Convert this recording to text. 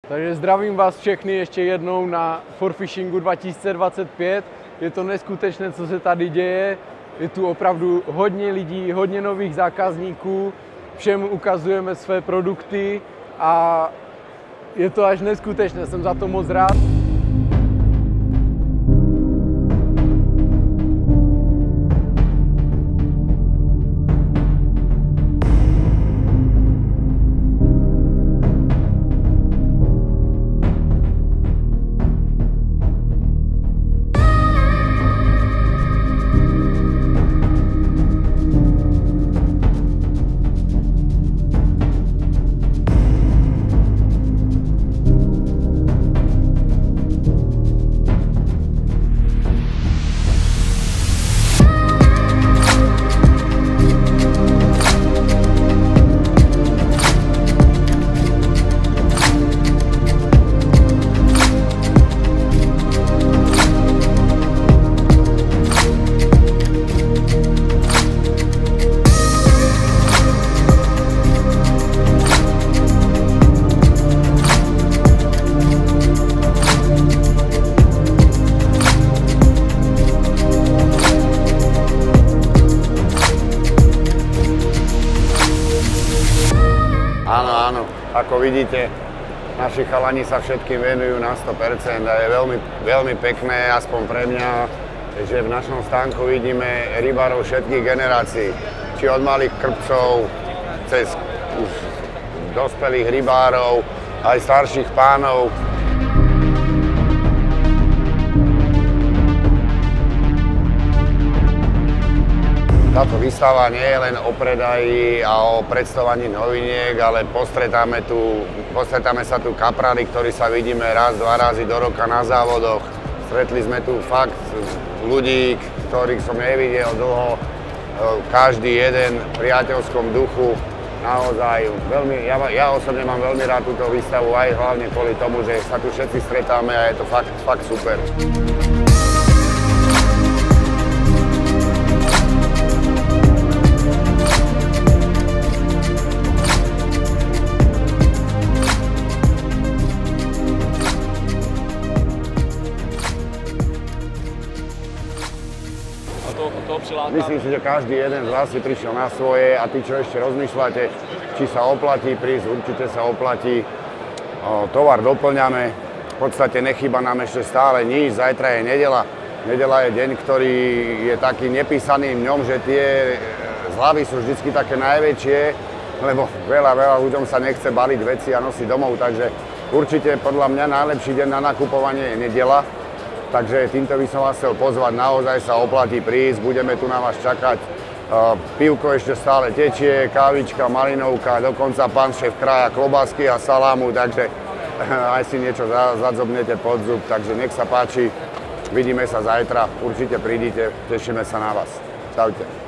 Takže zdravím vás všechny ještě jednou na Forfishingu 2025. Je to neskutečné, co se tady děje. Je tu opravdu hodně lidí, hodně nových zákazníků. Všem ukazujeme své produkty a je to až neskutečné. Jsem za to moc rád. Áno, ako vidíte, naši chalani sa všetkým venujú na 100% a je veľmi pekné, aspoň pre mňa, že v našom stánku vidíme rybárov všetkých generácií. Či od malých krpcov, cez už dospelých rybárov, aj starších pánov. Táto výstava nie je len o predaji a o predstavovaní noviniek, ale postretáme sa tu kaprári, ktorí sa vidíme raz, dva razy do roka na závodoch. Stretli sme tu fakt ľudí, ktorých som nevidel dlho, každý jeden v priateľskom duchu. Naozaj ja osobne mám veľmi rád túto výstavu, aj hlavne kvôli tomu, že sa tu všetci stretáme a je to fakt super. Myslím si, že každý jeden z vás si prišiel na svoje a tí, čo ešte rozmýšľate, či sa oplatí prísť, určite sa oplatí. Tovar doplňame, v podstate nechýba nám ešte stále nič, zajtra je nedeľa. Nedeľa je deň, ktorý je taký nepísaným dňom, že tie zľavy sú vždycky také najväčšie, lebo veľa ľuďom sa nechce baliť veci a nosiť domov, takže určite podľa mňa najlepší deň na nakupovanie je nedeľa. Takže týmto by som vás chcel pozvať, naozaj sa oplatí prísť, budeme tu na vás čakať. Pivko ešte stále tečie, kávička, malinovka, dokonca pán šéf kraja klobásky a salámu, takže aj si niečo zadzobnete pod zub, takže nech sa páči, vidíme sa zajtra, určite prídite, tešíme sa na vás. Čaute.